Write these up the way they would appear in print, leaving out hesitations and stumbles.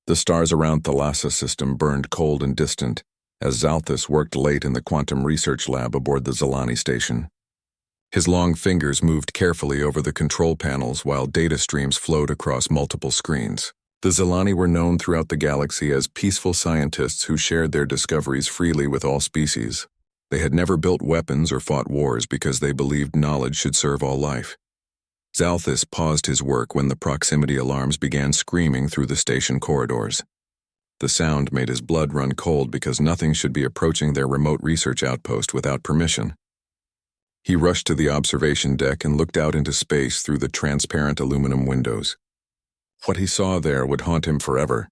The stars around Thalassa system burned cold and distant as Zalthus worked late in the quantum research lab aboard the Zalani station. His long fingers moved carefully over the control panels while data streams flowed across multiple screens. The Zalani were known throughout the galaxy as peaceful scientists who shared their discoveries freely with all species. They had never built weapons or fought wars because they believed knowledge should serve all life. Zalthus paused his work when the proximity alarms began screaming through the station corridors. The sound made his blood run cold because nothing should be approaching their remote research outpost without permission. He rushed to the observation deck and looked out into space through the transparent aluminum windows. What he saw there would haunt him forever.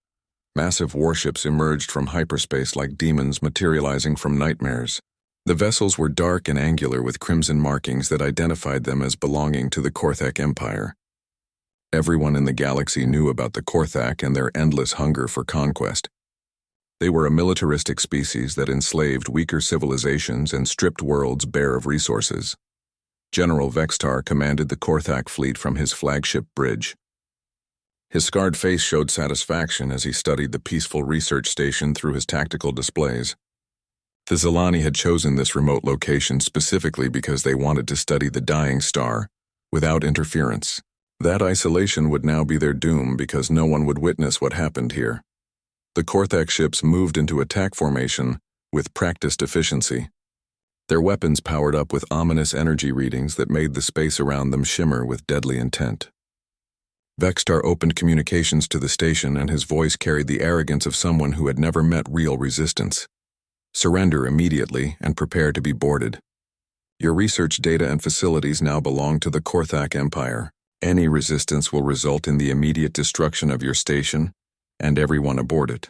Massive warships emerged from hyperspace like demons materializing from nightmares. The vessels were dark and angular with crimson markings that identified them as belonging to the Korthak Empire. Everyone in the galaxy knew about the Korthak and their endless hunger for conquest. They were a militaristic species that enslaved weaker civilizations and stripped worlds bare of resources. General Vextar commanded the Korthak fleet from his flagship bridge. His scarred face showed satisfaction as he studied the peaceful research station through his tactical displays. The Zalani had chosen this remote location specifically because they wanted to study the dying star without interference. That isolation would now be their doom because no one would witness what happened here. The Korthak ships moved into attack formation with practiced efficiency. Their weapons powered up with ominous energy readings that made the space around them shimmer with deadly intent. Vextar opened communications to the station and his voice carried the arrogance of someone who had never met real resistance. Surrender immediately and prepare to be boarded. Your research data and facilities now belong to the Korthak Empire. Any resistance will result in the immediate destruction of your station and everyone aboard it.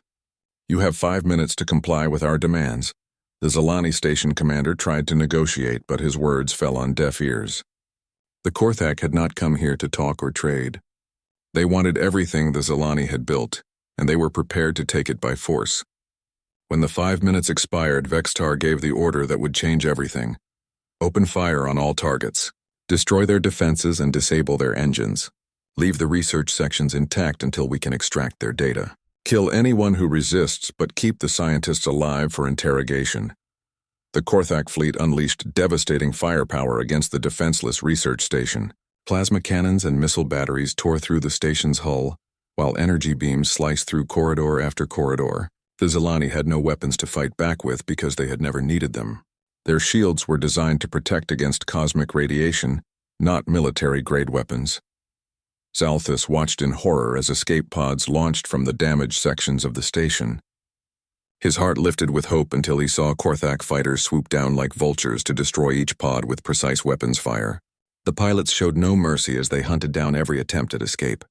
You have 5 minutes to comply with our demands. The Zalani station commander tried to negotiate, but his words fell on deaf ears. The Korthak had not come here to talk or trade. They wanted everything the Zalani had built, and they were prepared to take it by force. When the 5 minutes expired, Vextar gave the order that would change everything. Open fire on all targets. Destroy their defenses and disable their engines. Leave the research sections intact until we can extract their data. Kill anyone who resists, but keep the scientists alive for interrogation. The Korthak fleet unleashed devastating firepower against the defenseless research station. Plasma cannons and missile batteries tore through the station's hull, while energy beams sliced through corridor after corridor. The Zalani had no weapons to fight back with because they had never needed them. Their shields were designed to protect against cosmic radiation, not military-grade weapons. Zalthus watched in horror as escape pods launched from the damaged sections of the station. His heart lifted with hope until he saw Korthak fighters swoop down like vultures to destroy each pod with precise weapons fire. The pilots showed no mercy as they hunted down every attempt at escape.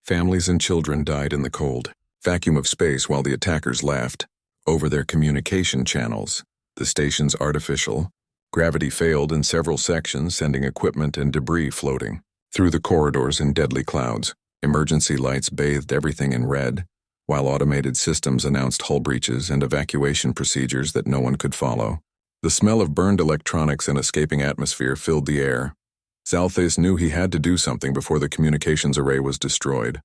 Families and children died in the cold vacuum of space while the attackers laughed over their communication channels. The station's artificial gravity failed in several sections, sending equipment and debris floating through the corridors in deadly clouds. Emergency lights bathed everything in red, while automated systems announced hull breaches and evacuation procedures that no one could follow. The smell of burned electronics and escaping atmosphere filled the air. Zalthus knew he had to do something before the communications array was destroyed.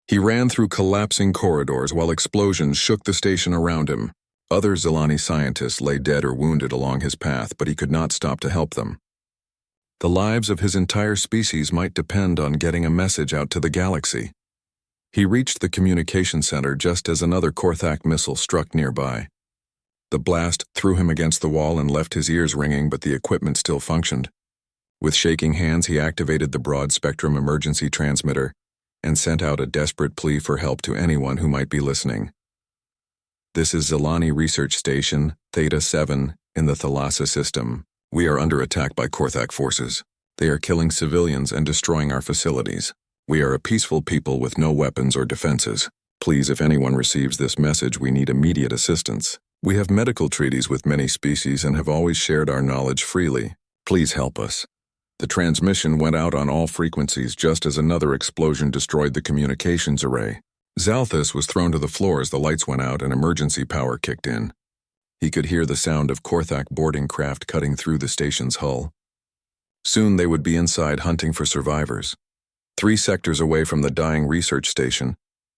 He ran through collapsing corridors while explosions shook the station around him. Other Zalani scientists lay dead or wounded along his path, but he could not stop to help them. The lives of his entire species might depend on getting a message out to the galaxy. He reached the communication center just as another Korthak missile struck nearby. The blast threw him against the wall and left his ears ringing, but the equipment still functioned. With shaking hands, he activated the broad-spectrum emergency transmitter and sent out a desperate plea for help to anyone who might be listening. This is Zalani Research Station, Theta 7, in the Thalassa system. We are under attack by Korthak forces. They are killing civilians and destroying our facilities. We are a peaceful people with no weapons or defenses. Please, if anyone receives this message, we need immediate assistance. We have medical treaties with many species and have always shared our knowledge freely. Please help us. The transmission went out on all frequencies just as another explosion destroyed the communications array. Zalthus was thrown to the floor as the lights went out and emergency power kicked in. He could hear the sound of Korthak boarding craft cutting through the station's hull. Soon they would be inside hunting for survivors. 3 sectors away from the dying research station,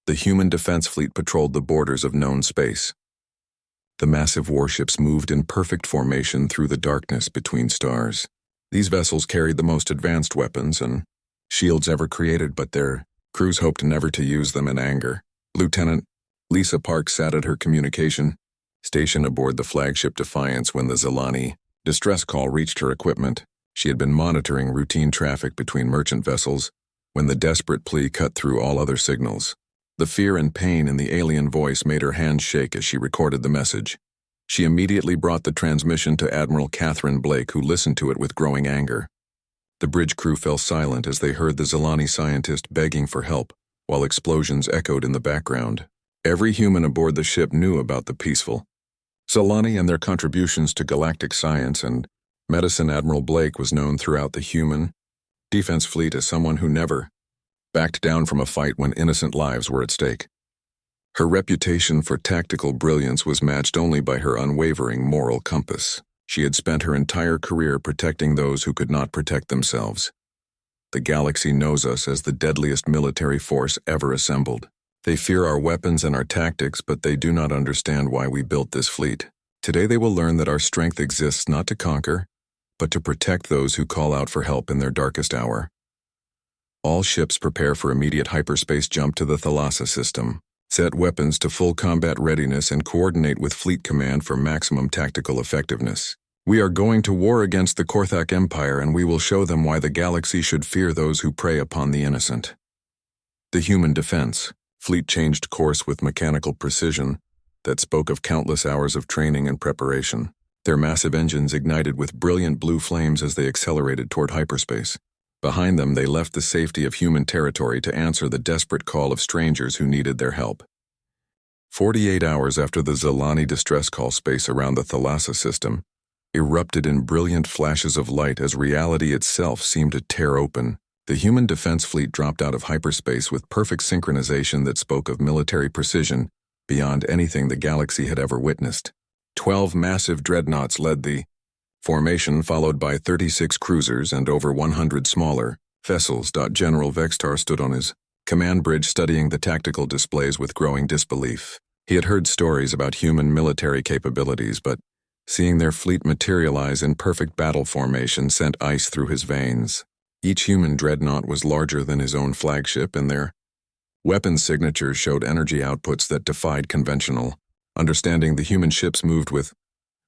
The human defense fleet patrolled the borders of known space. The massive warships moved in perfect formation through the darkness between stars. These vessels carried the most advanced weapons and shields ever created, but their crews hoped never to use them in anger. Lieutenant Lisa Park sat at her communication station aboard the flagship Defiance when the Zilani distress call reached her equipment. She had been monitoring routine traffic between merchant vessels when the desperate plea cut through all other signals. The fear and pain in the alien voice made her hands shake as she recorded the message. She immediately brought the transmission to Admiral Catherine Blake, who listened to it with growing anger. The bridge crew fell silent as they heard the Zilani scientist begging for help, while explosions echoed in the background. Every human aboard the ship knew about the peaceful Zilani and their contributions to galactic science and medicine. Admiral Blake was known throughout the human defense fleet as someone who never backed down from a fight when innocent lives were at stake. Her reputation for tactical brilliance was matched only by her unwavering moral compass. She had spent her entire career protecting those who could not protect themselves. The galaxy knows us as the deadliest military force ever assembled. They fear our weapons and our tactics, but they do not understand why we built this fleet. Today they will learn that our strength exists not to conquer, but to protect those who call out for help in their darkest hour. All ships prepare for immediate hyperspace jump to the Thalassa system. Set weapons to full combat readiness and coordinate with Fleet Command for maximum tactical effectiveness. We are going to war against the Korthak Empire, and we will show them why the galaxy should fear those who prey upon the innocent. The human defense fleet changed course with mechanical precision that spoke of countless hours of training and preparation. Their massive engines ignited with brilliant blue flames as they accelerated toward hyperspace. Behind them, they left the safety of human territory to answer the desperate call of strangers who needed their help. 48 hours after the Zilani distress call, space around the Thalassa system erupted in brilliant flashes of light as reality itself seemed to tear open. The human defense fleet dropped out of hyperspace with perfect synchronization that spoke of military precision beyond anything the galaxy had ever witnessed. 12 massive dreadnoughts led the formation, followed by 36 cruisers and over 100 smaller vessels. General Vextar stood on his command bridge studying the tactical displays with growing disbelief. He had heard stories about human military capabilities, but seeing their fleet materialize in perfect battle formation sent ice through his veins. Each human dreadnought was larger than his own flagship, and their weapon signatures showed energy outputs that defied conventional understanding. The human ships moved with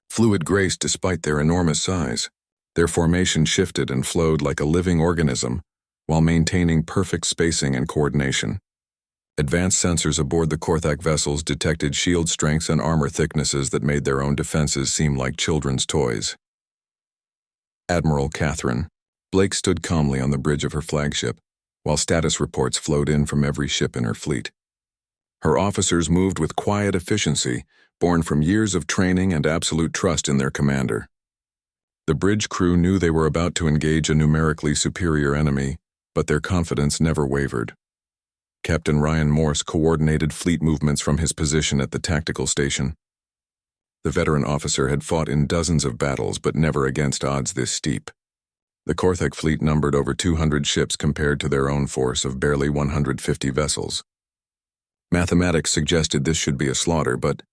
fluid grace despite their enormous size. Their formation shifted and flowed like a living organism while maintaining perfect spacing and coordination. Advanced sensors aboard the Korthak vessels detected shield strengths and armor thicknesses that made their own defenses seem like children's toys. Admiral Catherine Blake stood calmly on the bridge of her flagship, while status reports flowed in from every ship in her fleet. Her officers moved with quiet efficiency, born from years of training and absolute trust in their commander. The bridge crew knew they were about to engage a numerically superior enemy, but their confidence never wavered. Captain Ryan Morse coordinated fleet movements from his position at the tactical station. The veteran officer had fought in dozens of battles, but never against odds this steep. The Korthak fleet numbered over 200 ships compared to their own force of barely 150 vessels. Mathematics suggested this should be a slaughter, but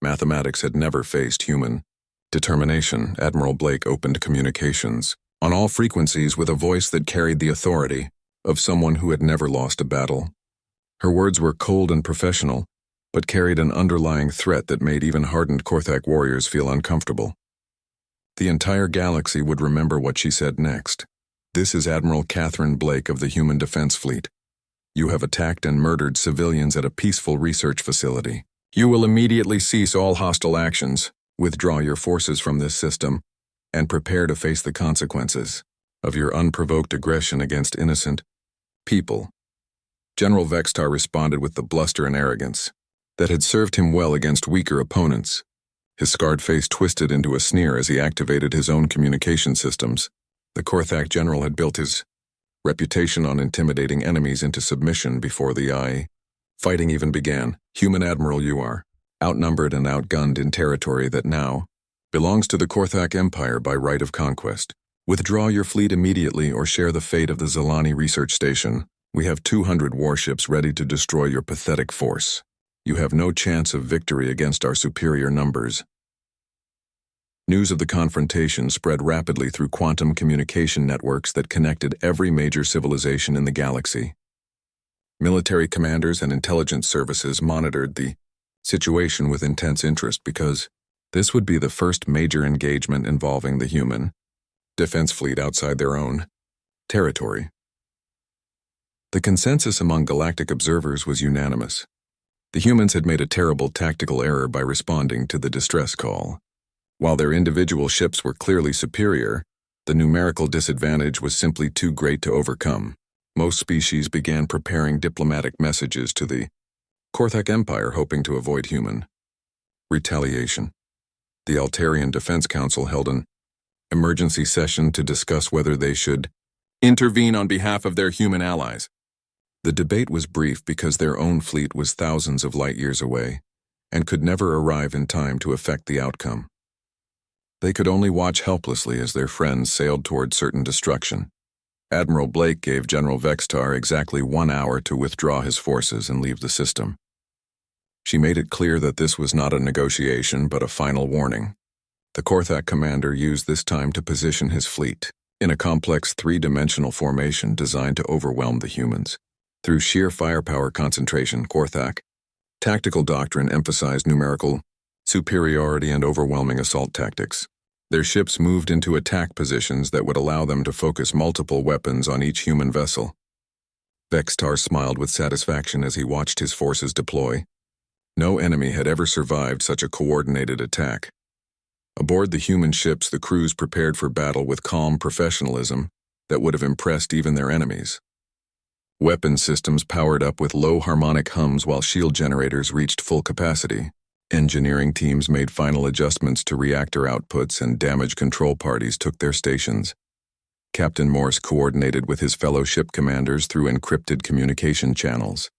mathematics had never faced human determination. Admiral Blake opened communications on all frequencies with a voice that carried the authority of someone who had never lost a battle. Her words were cold and professional, but carried an underlying threat that made even hardened Korthak warriors feel uncomfortable. The entire galaxy would remember what she said next. This is Admiral Catherine Blake of the Human Defense Fleet. You have attacked and murdered civilians at a peaceful research facility. You will immediately cease all hostile actions, withdraw your forces from this system, and prepare to face the consequences of your unprovoked aggression against innocent people. General Vextar responded with the bluster and arrogance that had served him well against weaker opponents. His scarred face twisted into a sneer as he activated his own communication systems. The Korthak general had built his reputation on intimidating enemies into submission before the fighting even began. Human admiral you are, outnumbered and outgunned in territory that now belongs to the Korthak Empire by right of conquest. Withdraw your fleet immediately or share the fate of the Zilani research station We have 200 warships ready to destroy your pathetic force. You have no chance of victory against our superior numbers. News of the confrontation spread rapidly through quantum communication networks that connected every major civilization in the galaxy. Military commanders and intelligence services monitored the situation with intense interest because this would be the first major engagement involving the human defense fleet outside their own territory. The consensus among galactic observers was unanimous. The humans had made a terrible tactical error by responding to the distress call. While their individual ships were clearly superior, the numerical disadvantage was simply too great to overcome. Most species began preparing diplomatic messages to the Korthak Empire, hoping to avoid human retaliation. The Altarian Defense Council held an emergency session to discuss whether they should intervene on behalf of their human allies. The debate was brief because their own fleet was thousands of light years away and could never arrive in time to affect the outcome. They could only watch helplessly as their friends sailed toward certain destruction. Admiral Blake gave General Vextar exactly 1 hour to withdraw his forces and leave the system. She made it clear that this was not a negotiation but a final warning. The Korthak commander used this time to position his fleet in a complex three-dimensional formation designed to overwhelm the humans. Through sheer firepower concentration, Korthak tactical doctrine emphasized numerical superiority and overwhelming assault tactics. Their ships moved into attack positions that would allow them to focus multiple weapons on each human vessel. Vextar smiled with satisfaction as he watched his forces deploy. No enemy had ever survived such a coordinated attack. Aboard the human ships, the crews prepared for battle with calm professionalism that would have impressed even their enemies. Weapon systems powered up with low harmonic hums while shield generators reached full capacity. Engineering teams made final adjustments to reactor outputs and damage control parties took their stations. Captain Morse coordinated with his fellow ship commanders through encrypted communication channels.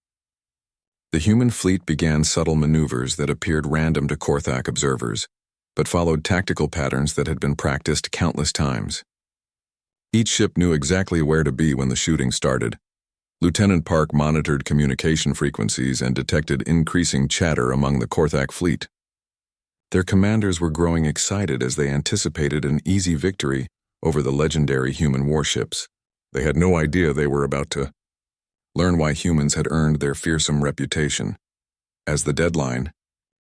The human fleet began subtle maneuvers that appeared random to Korthak observers, but followed tactical patterns that had been practiced countless times. Each ship knew exactly where to be when the shooting started. Lieutenant Park monitored communication frequencies and detected increasing chatter among the Korthak fleet. Their commanders were growing excited as they anticipated an easy victory over the legendary human warships. They had no idea they were about to learn why humans had earned their fearsome reputation. As the deadline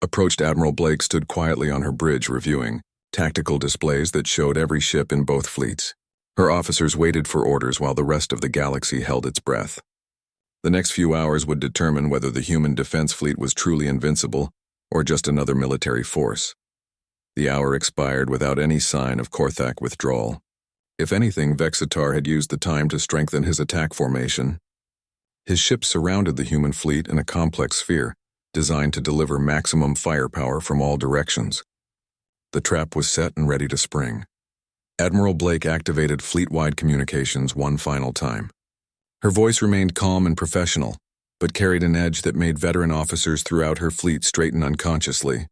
approached, Admiral Blake stood quietly on her bridge reviewing tactical displays that showed every ship in both fleets. Her officers waited for orders while the rest of the galaxy held its breath. The next few hours would determine whether the human defense fleet was truly invincible or just another military force. The hour expired without any sign of Korthak withdrawal. If anything, Vexitar had used the time to strengthen his attack formation. His ships surrounded the human fleet in a complex sphere, designed to deliver maximum firepower from all directions. The trap was set and ready to spring. Admiral Blake activated fleet-wide communications one final time. Her voice remained calm and professional, but carried an edge that made veteran officers throughout her fleet straighten unconsciously.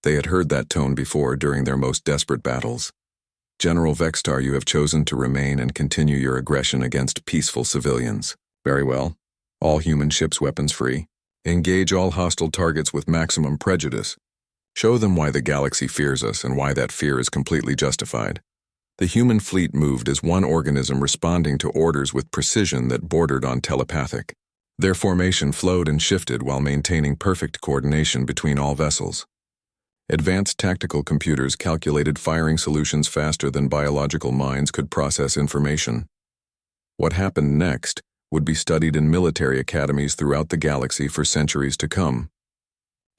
They had heard that tone before during their most desperate battles. General Vextar, you have chosen to remain and continue your aggression against peaceful civilians. Very well. All human ships weapons free. Engage all hostile targets with maximum prejudice. Show them why the galaxy fears us and why that fear is completely justified. The human fleet moved as one organism responding to orders with precision that bordered on telepathic. Their formation flowed and shifted while maintaining perfect coordination between all vessels. Advanced tactical computers calculated firing solutions faster than biological minds could process information. What happened next would be studied in military academies throughout the galaxy for centuries to come.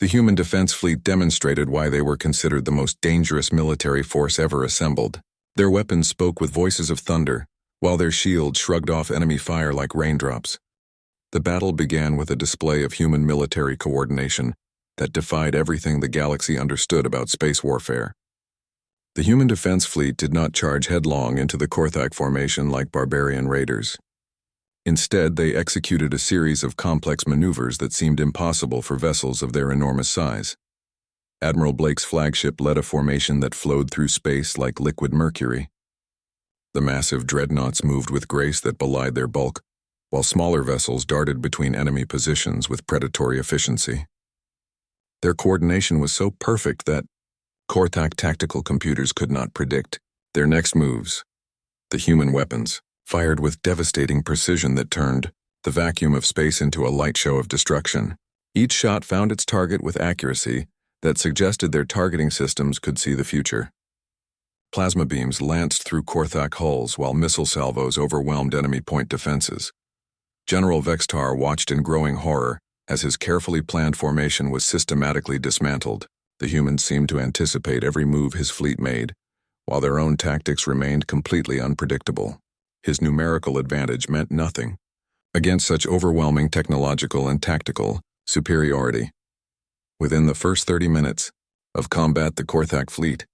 The human defense fleet demonstrated why they were considered the most dangerous military force ever assembled. Their weapons spoke with voices of thunder, while their shields shrugged off enemy fire like raindrops. The battle began with a display of human military coordination that defied everything the galaxy understood about space warfare. The human defense fleet did not charge headlong into the Korthak formation like barbarian raiders. Instead, they executed a series of complex maneuvers that seemed impossible for vessels of their enormous size. Admiral Blake's flagship led a formation that flowed through space like liquid mercury. The massive dreadnoughts moved with grace that belied their bulk, while smaller vessels darted between enemy positions with predatory efficiency. Their coordination was so perfect that Korthak tactical computers could not predict their next moves. The human weapons fired with devastating precision that turned the vacuum of space into a light show of destruction. Each shot found its target with accuracy that suggested their targeting systems could see the future. Plasma beams lanced through Korthak hulls while missile salvos overwhelmed enemy point defenses. General Vextar watched in growing horror as his carefully planned formation was systematically dismantled. The humans seemed to anticipate every move his fleet made, while their own tactics remained completely unpredictable. His numerical advantage meant nothing against such overwhelming technological and tactical superiority. Within the first 30 minutes of combat, the Korthak fleet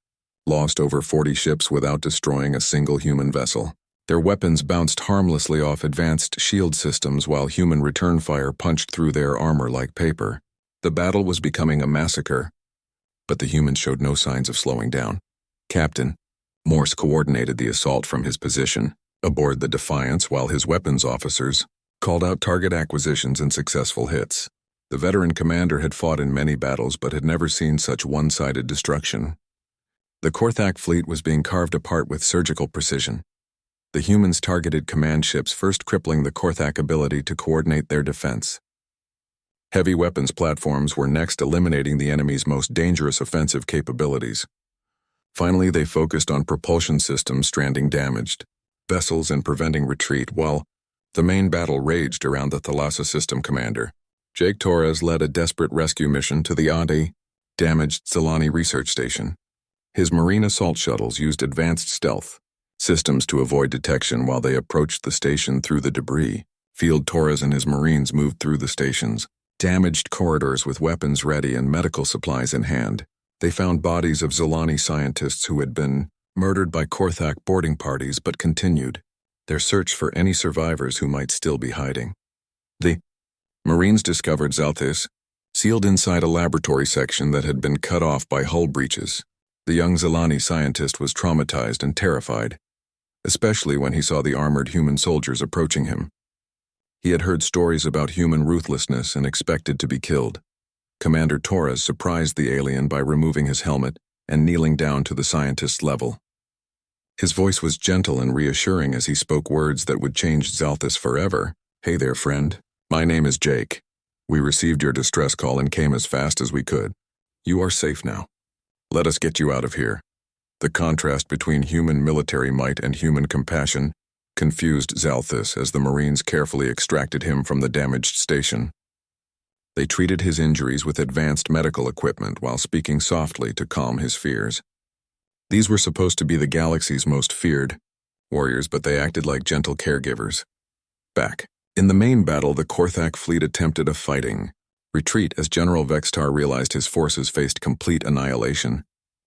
lost over 40 ships without destroying a single human vessel. Their weapons bounced harmlessly off advanced shield systems while human return fire punched through their armor like paper. The battle was becoming a massacre, but the humans showed no signs of slowing down. Captain Morse coordinated the assault from his position aboard the Defiance while his weapons officers called out target acquisitions and successful hits. The veteran commander had fought in many battles but had never seen such one-sided destruction. The Korthak fleet was being carved apart with surgical precision. The humans targeted command ships, first crippling the Korthak ability to coordinate their defense. Heavy weapons platforms were next, eliminating the enemy's most dangerous offensive capabilities. Finally, they focused on propulsion systems, stranding damaged vessels and preventing retreat, while the main battle raged around the Thalassa system commander. Jake Torres led a desperate rescue mission to the damaged Zalani research station. His marine assault shuttles used advanced stealth systems to avoid detection while they approached the station through the debris. Field Torres and his Marines moved through the station's damaged corridors with weapons ready and medical supplies in hand. They found bodies of Zalani scientists who had been murdered by Korthak boarding parties but continued their search for any survivors who might still be hiding. The Marines discovered Zalthis sealed inside a laboratory section that had been cut off by hull breaches. The young Zalani scientist was traumatized and terrified, especially when he saw the armored human soldiers approaching him. He had heard stories about human ruthlessness and expected to be killed. Commander Torres surprised the alien by removing his helmet and kneeling down to the scientist's level. His voice was gentle and reassuring as he spoke words that would change Zalthis forever. "Hey there, friend. My name is Jake. We received your distress call and came as fast as we could. You are safe now. Let us get you out of here." The contrast between human military might and human compassion confused Zalthis as the Marines carefully extracted him from the damaged station. They treated his injuries with advanced medical equipment while speaking softly to calm his fears. These were supposed to be the galaxy's most feared warriors, but they acted like gentle caregivers. Back in the main battle, the Korthak fleet attempted a fighting retreat as General Vextar realized his forces faced complete annihilation.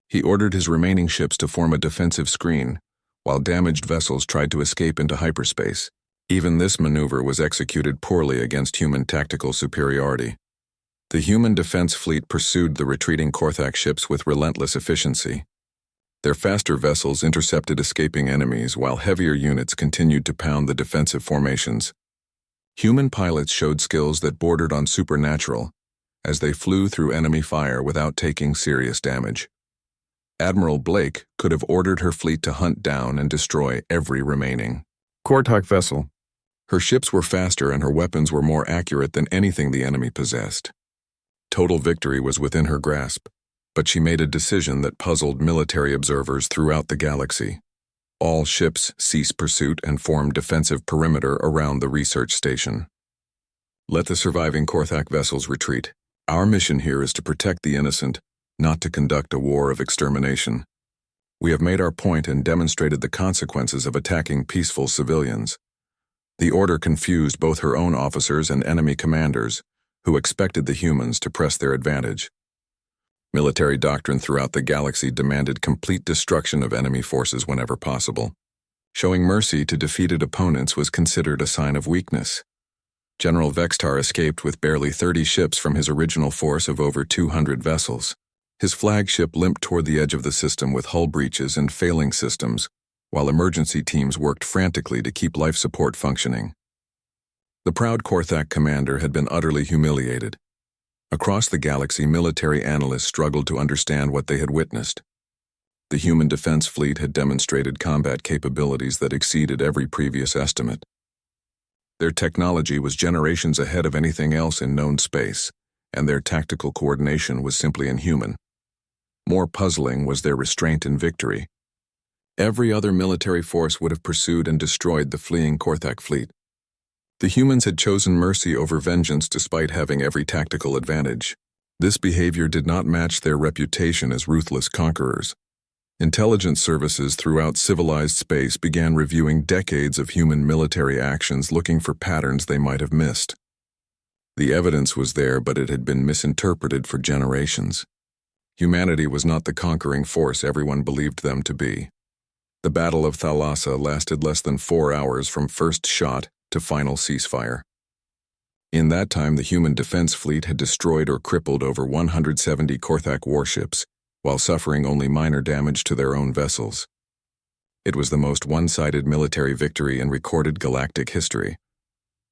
He ordered his remaining ships to form a defensive screen, while damaged vessels tried to escape into hyperspace. Even this maneuver was executed poorly against human tactical superiority. The human defense fleet pursued the retreating Korthak ships with relentless efficiency. Their faster vessels intercepted escaping enemies, while heavier units continued to pound the defensive formations. Human pilots showed skills that bordered on supernatural as they flew through enemy fire without taking serious damage. Admiral Blake could have ordered her fleet to hunt down and destroy every remaining Korthak vessel. Her ships were faster and her weapons were more accurate than anything the enemy possessed. Total victory was within her grasp, but she made a decision that puzzled military observers throughout the galaxy. All ships ceased pursuit and formed defensive perimeter around the research station. Let the surviving Korthak vessels retreat. Our mission here is to protect the innocent, not to conduct a war of extermination. We have made our point and demonstrated the consequences of attacking peaceful civilians. The order confused both her own officers and enemy commanders, who expected the humans to press their advantage. Military doctrine throughout the galaxy demanded complete destruction of enemy forces whenever possible. Showing mercy to defeated opponents was considered a sign of weakness. General Vextar escaped with barely 30 ships from his original force of over 200 vessels. His flagship limped toward the edge of the system with hull breaches and failing systems, while emergency teams worked frantically to keep life support functioning. The proud Korthak commander had been utterly humiliated. Across the galaxy, military analysts struggled to understand what they had witnessed. The human defense fleet had demonstrated combat capabilities that exceeded every previous estimate. Their technology was generations ahead of anything else in known space, and their tactical coordination was simply inhuman. More puzzling was their restraint in victory. Every other military force would have pursued and destroyed the fleeing Korthak fleet. The humans had chosen mercy over vengeance despite having every tactical advantage. This behavior did not match their reputation as ruthless conquerors. Intelligence services throughout civilized space began reviewing decades of human military actions looking for patterns they might have missed. The evidence was there, but it had been misinterpreted for generations. Humanity was not the conquering force everyone believed them to be. The Battle of Thalassa lasted less than 4 hours from first shot to final ceasefire. In that time, the human defense fleet had destroyed or crippled over 170 Korthak warships, while suffering only minor damage to their own vessels. It was the most one-sided military victory in recorded galactic history.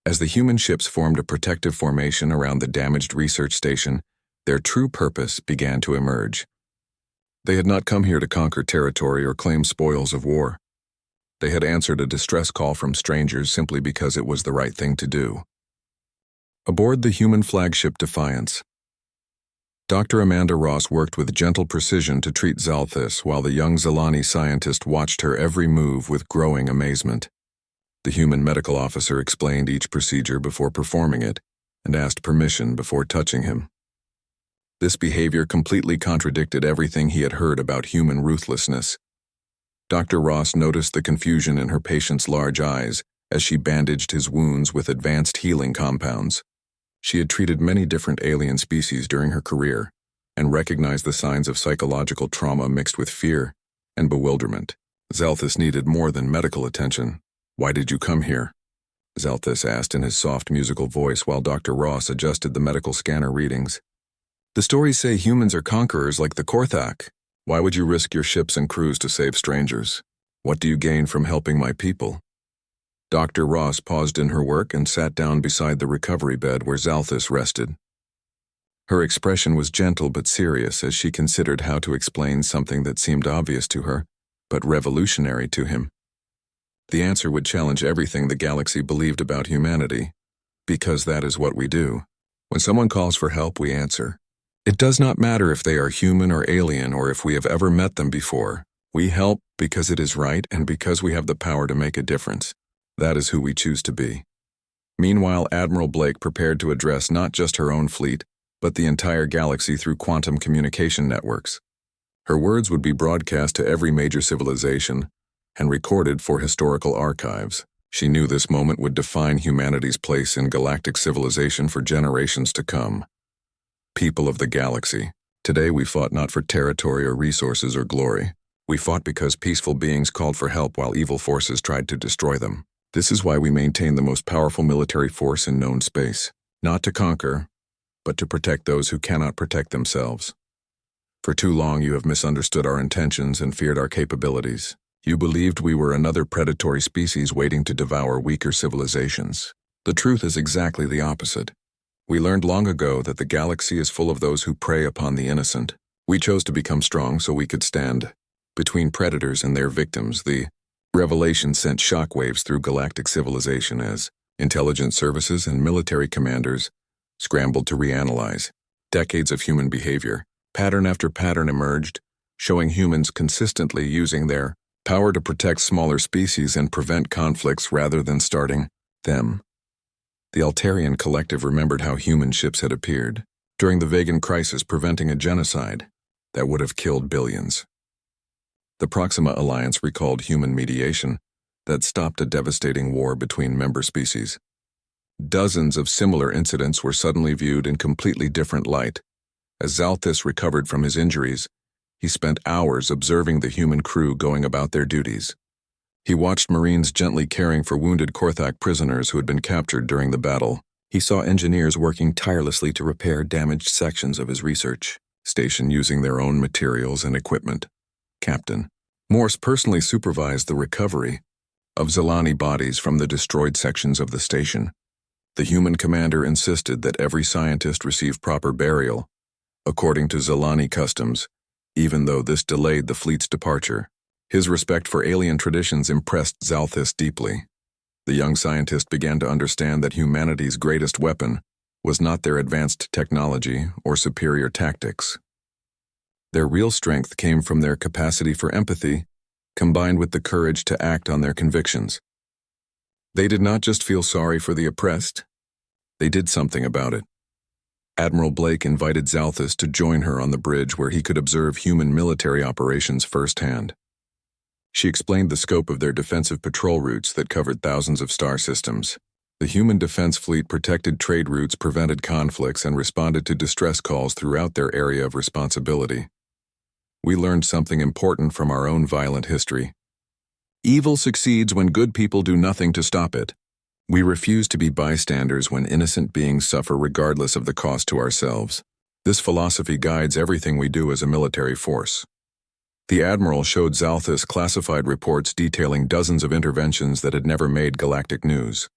As the human ships formed a protective formation around the damaged research station, their true purpose began to emerge. They had not come here to conquer territory or claim spoils of war. They had answered a distress call from strangers simply because it was the right thing to do. Aboard the human flagship Defiance, Dr. Amanda Ross worked with gentle precision to treat Zalthis while the young Zalani scientist watched her every move with growing amazement. The human medical officer explained each procedure before performing it and asked permission before touching him. This behavior completely contradicted everything he had heard about human ruthlessness. Dr. Ross noticed the confusion in her patient's large eyes as she bandaged his wounds with advanced healing compounds. She had treated many different alien species during her career and recognized the signs of psychological trauma mixed with fear and bewilderment. Zalthis needed more than medical attention. "Why did you come here?" Zalthis asked in his soft musical voice while Dr. Ross adjusted the medical scanner readings. "The stories say humans are conquerors like the Korthak. Why would you risk your ships and crews to save strangers? What do you gain from helping my people?" Dr. Ross paused in her work and sat down beside the recovery bed where Zalthis rested. Her expression was gentle but serious as she considered how to explain something that seemed obvious to her, but revolutionary to him. The answer would challenge everything the galaxy believed about humanity, because that is what we do. When someone calls for help, we answer. It does not matter if they are human or alien or if we have ever met them before. We help because it is right and because we have the power to make a difference. That is who we choose to be. Meanwhile, Admiral Blake prepared to address not just her own fleet, but the entire galaxy through quantum communication networks. Her words would be broadcast to every major civilization and recorded for historical archives. She knew this moment would define humanity's place in galactic civilization for generations to come. People of the galaxy, today we fought not for territory or resources or glory. We fought because peaceful beings called for help while evil forces tried to destroy them. This is why we maintain the most powerful military force in known space, not to conquer, but to protect those who cannot protect themselves. For too long you have misunderstood our intentions and feared our capabilities. You believed we were another predatory species waiting to devour weaker civilizations. The truth is exactly the opposite. We learned long ago that the galaxy is full of those who prey upon the innocent. We chose to become strong so we could stand between predators and their victims. The revelation sent shockwaves through galactic civilization as intelligence services and military commanders scrambled to reanalyze decades of human behavior. Pattern after pattern emerged, showing humans consistently using their power to protect smaller species and prevent conflicts rather than starting them. The Altarian collective remembered how human ships had appeared during the Vegan crisis, preventing a genocide that would have killed billions. The Proxima Alliance recalled human mediation that stopped a devastating war between member species. Dozens of similar incidents were suddenly viewed in completely different light. As Zalthis recovered from his injuries, he spent hours observing the human crew going about their duties. He watched Marines gently caring for wounded Korthak prisoners who had been captured during the battle. He saw engineers working tirelessly to repair damaged sections of his research station using their own materials and equipment. Captain Morse personally supervised the recovery of Zalani bodies from the destroyed sections of the station. The human commander insisted that every scientist receive proper burial, according to Zilani customs, even though this delayed the fleet's departure. His respect for alien traditions impressed Zalthis deeply. The young scientist began to understand that humanity's greatest weapon was not their advanced technology or superior tactics. Their real strength came from their capacity for empathy, combined with the courage to act on their convictions. They did not just feel sorry for the oppressed, they did something about it. Admiral Blake invited Zalthis to join her on the bridge where he could observe human military operations firsthand. She explained the scope of their defensive patrol routes that covered thousands of star systems. The human defense fleet protected trade routes, prevented conflicts, and responded to distress calls throughout their area of responsibility. We learned something important from our own violent history. Evil succeeds when good people do nothing to stop it. We refuse to be bystanders when innocent beings suffer regardless of the cost to ourselves. This philosophy guides everything we do as a military force. The Admiral showed Zalthis classified reports detailing dozens of interventions that had never made galactic news.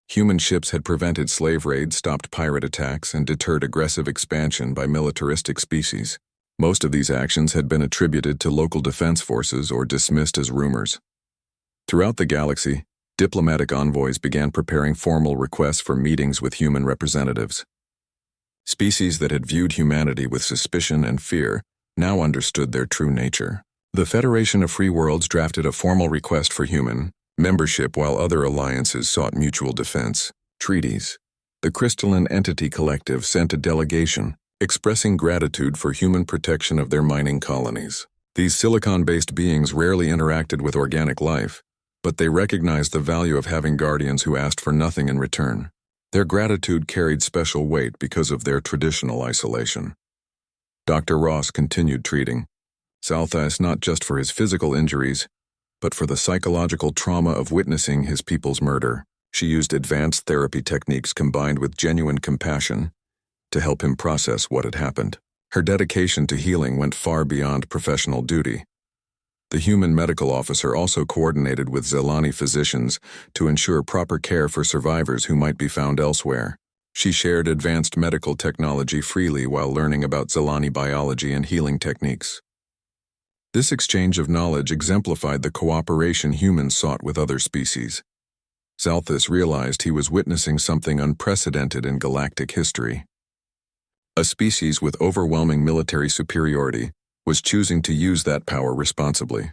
Human ships had prevented slave raids, stopped pirate attacks, and deterred aggressive expansion by militaristic species. Most of these actions had been attributed to local defense forces or dismissed as rumors. Throughout the galaxy, diplomatic envoys began preparing formal requests for meetings with human representatives. Species that had viewed humanity with suspicion and fear now understood their true nature. The Federation of Free Worlds drafted a formal request for human membership while other alliances sought mutual defense treaties. The Crystalline Entity Collective sent a delegation expressing gratitude for human protection of their mining colonies. These silicon-based beings rarely interacted with organic life, but they recognized the value of having guardians who asked for nothing in return. Their gratitude carried special weight because of their traditional isolation. Dr. Ross continued treating Zalthis not just for his physical injuries, but for the psychological trauma of witnessing his people's murder. She used advanced therapy techniques combined with genuine compassion to help him process what had happened. Her dedication to healing went far beyond professional duty. The human medical officer also coordinated with Zilani physicians to ensure proper care for survivors who might be found elsewhere. She shared advanced medical technology freely while learning about Zilani biology and healing techniques. This exchange of knowledge exemplified the cooperation humans sought with other species. Zalthis realized he was witnessing something unprecedented in galactic history. A species with overwhelming military superiority was choosing to use that power responsibly.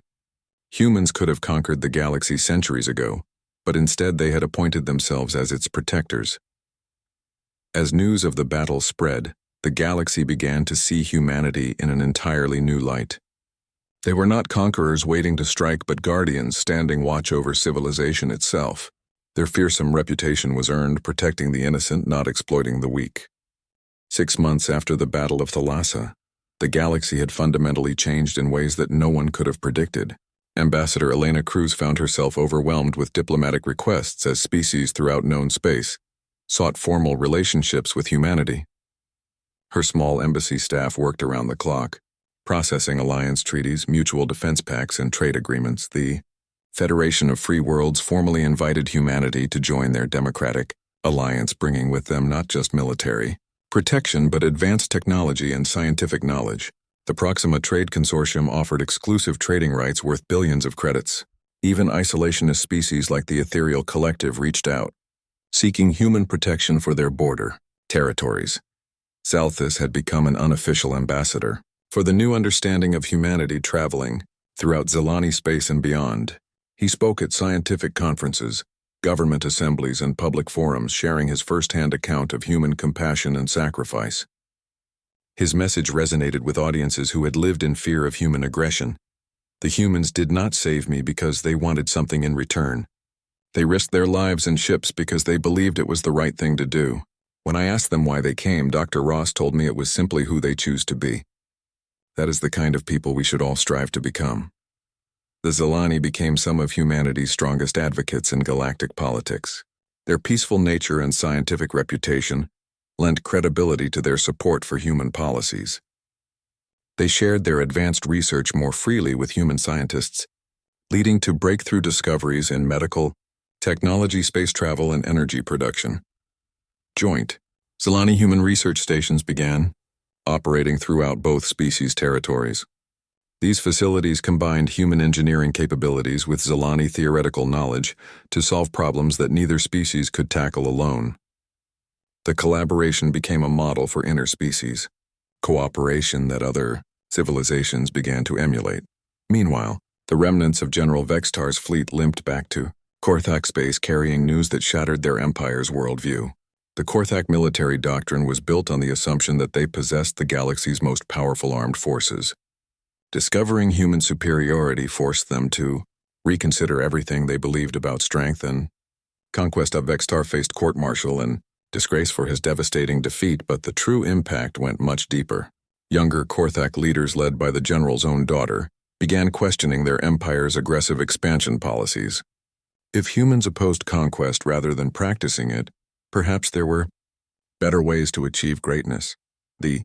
Humans could have conquered the galaxy centuries ago, but instead they had appointed themselves as its protectors. As news of the battle spread, the galaxy began to see humanity in an entirely new light. They were not conquerors waiting to strike, but guardians standing watch over civilization itself. Their fearsome reputation was earned protecting the innocent, not exploiting the weak. 6 months after the Battle of Thalassa, the galaxy had fundamentally changed in ways that no one could have predicted. Ambassador Elena Cruz found herself overwhelmed with diplomatic requests as species throughout known space sought formal relationships with humanity. Her small embassy staff worked around the clock, processing alliance treaties, mutual defense pacts, and trade agreements. The Federation of Free Worlds formally invited humanity to join their democratic alliance, bringing with them not just military protection but advanced technology and scientific knowledge. The Proxima Trade Consortium offered exclusive trading rights worth billions of credits. Even isolationist species like the Ethereal Collective reached out, seeking human protection for their border territories. Zalthis had become an unofficial ambassador for the new understanding of humanity traveling throughout Zilani space and beyond. He spoke at scientific conferences, government assemblies, and public forums, sharing his first-hand account of human compassion and sacrifice. His message resonated with audiences who had lived in fear of human aggression. The humans did not save me because they wanted something in return. They risked their lives and ships because they believed it was the right thing to do. When I asked them why they came, Dr. Ross told me it was simply who they choose to be. That is the kind of people we should all strive to become. The Zilani became some of humanity's strongest advocates in galactic politics. Their peaceful nature and scientific reputation lent credibility to their support for human policies. They shared their advanced research more freely with human scientists, leading to breakthrough discoveries in medical, technology, space travel, and energy production. Joint Zilani human research stations began operating throughout both species' territories. These facilities combined human engineering capabilities with Zilani theoretical knowledge to solve problems that neither species could tackle alone. The collaboration became a model for interspecies cooperation that other civilizations began to emulate. Meanwhile, the remnants of General Vextar's fleet limped back to Korthak space carrying news that shattered their empire's worldview. The Korthak military doctrine was built on the assumption that they possessed the galaxy's most powerful armed forces. Discovering human superiority forced them to reconsider everything they believed about strength and conquest. Of Vextar faced court-martial and disgrace for his devastating defeat, but the true impact went much deeper. Younger Korthak leaders led by the general's own daughter began questioning their empire's aggressive expansion policies. If humans opposed conquest rather than practicing it, perhaps there were better ways to achieve greatness. The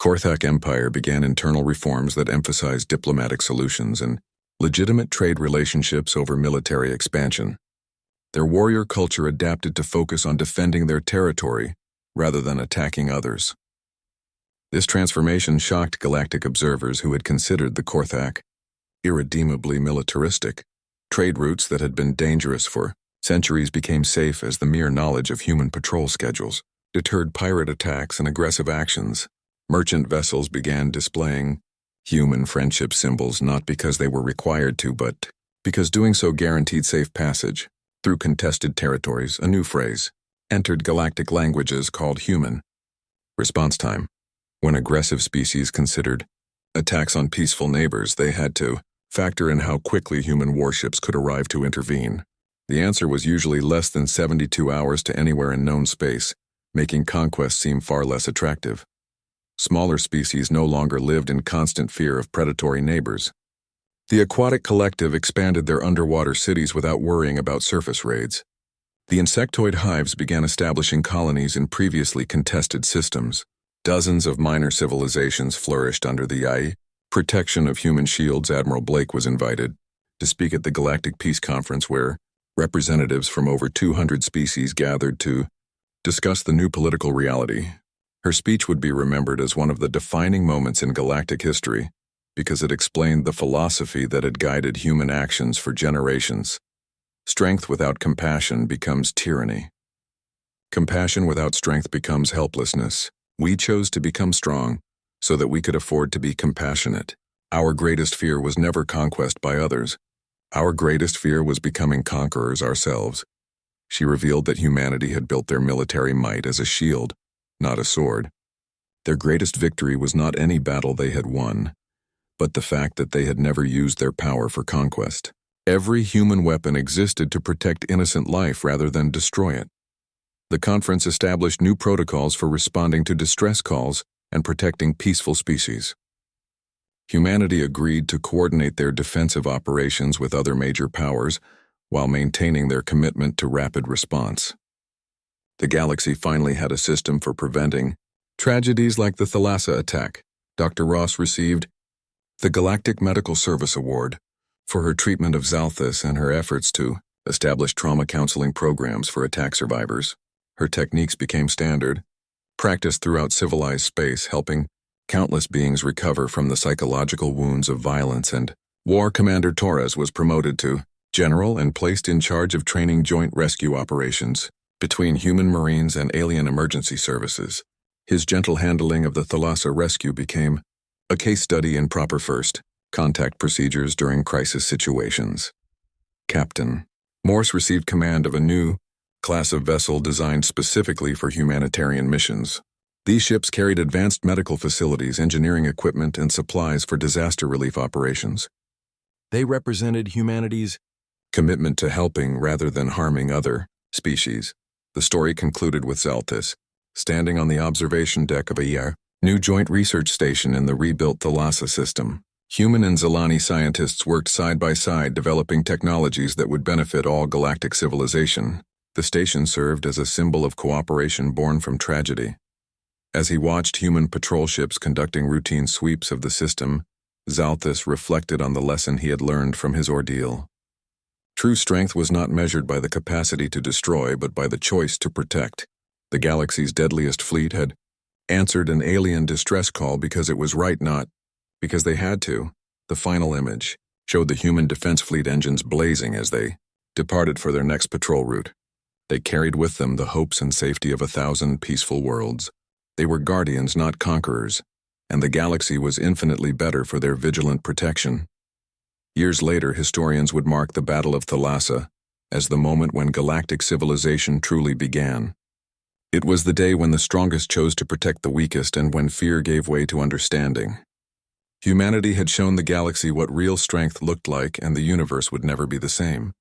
Korthak Empire began internal reforms that emphasized diplomatic solutions and legitimate trade relationships over military expansion. Their warrior culture adapted to focus on defending their territory rather than attacking others. This transformation shocked galactic observers who had considered the Korthak irredeemably militaristic. Trade routes that had been dangerous for centuries became safe as the mere knowledge of human patrol schedules deterred pirate attacks and aggressive actions. Merchant vessels began displaying human friendship symbols not because they were required to, but because doing so guaranteed safe passage. Through contested territories, a new phrase entered galactic languages called human response time. When aggressive species considered attacks on peaceful neighbors, they had to factor in how quickly human warships could arrive to intervene. The answer was usually less than 72 hours to anywhere in known space, making conquest seem far less attractive. Smaller species no longer lived in constant fear of predatory neighbors. The aquatic collective expanded their underwater cities without worrying about surface raids. The insectoid hives began establishing colonies in previously contested systems. Dozens of minor civilizations flourished under the protection of human shields. Admiral Blake was invited to speak at the Galactic Peace Conference, where representatives from over 200 species gathered to discuss the new political reality. Her speech would be remembered as one of the defining moments in galactic history because it explained the philosophy that had guided human actions for generations. Strength without compassion becomes tyranny. Compassion without strength becomes helplessness. We chose to become strong so that we could afford to be compassionate. Our greatest fear was never conquest by others. Our greatest fear was becoming conquerors ourselves. She revealed that humanity had built their military might as a shield, not a sword. Their greatest victory was not any battle they had won, but the fact that they had never used their power for conquest. Every human weapon existed to protect innocent life rather than destroy it. The conference established new protocols for responding to distress calls and protecting peaceful species. Humanity agreed to coordinate their defensive operations with other major powers while maintaining their commitment to rapid response. The galaxy finally had a system for preventing tragedies like the Thalassa attack. Dr. Ross received the Galactic Medical Service Award for her treatment of Zalthus and her efforts to establish trauma counseling programs for attack survivors. Her techniques became standard, practiced throughout civilized space, helping countless beings recover from the psychological wounds of violence. And War Commander Torres was promoted to general and placed in charge of training joint rescue operations between human marines and alien emergency services. His gentle handling of the Thalassa rescue became a case study in proper first contact procedures during crisis situations. Captain Morse received command of a new class of vessel designed specifically for humanitarian missions. These ships carried advanced medical facilities, engineering equipment, and supplies for disaster relief operations. They represented humanity's commitment to helping rather than harming other species. The story concluded with Zalthus standing on the observation deck of a new joint research station in the rebuilt Thalassa system. Human and Zilani scientists worked side by side developing technologies that would benefit all galactic civilization. The station served as a symbol of cooperation born from tragedy. As he watched human patrol ships conducting routine sweeps of the system, Zalthus reflected on the lesson he had learned from his ordeal. True strength was not measured by the capacity to destroy, but by the choice to protect. The galaxy's deadliest fleet had answered an alien distress call because it was right, not because they had to. The final image showed the human defense fleet engines blazing as they departed for their next patrol route. They carried with them the hopes and safety of 1,000 peaceful worlds. They were guardians, not conquerors, and the galaxy was infinitely better for their vigilant protection. Years later, historians would mark the Battle of Thalassa as the moment when galactic civilization truly began. It was the day when the strongest chose to protect the weakest and when fear gave way to understanding. Humanity had shown the galaxy what real strength looked like, and the universe would never be the same.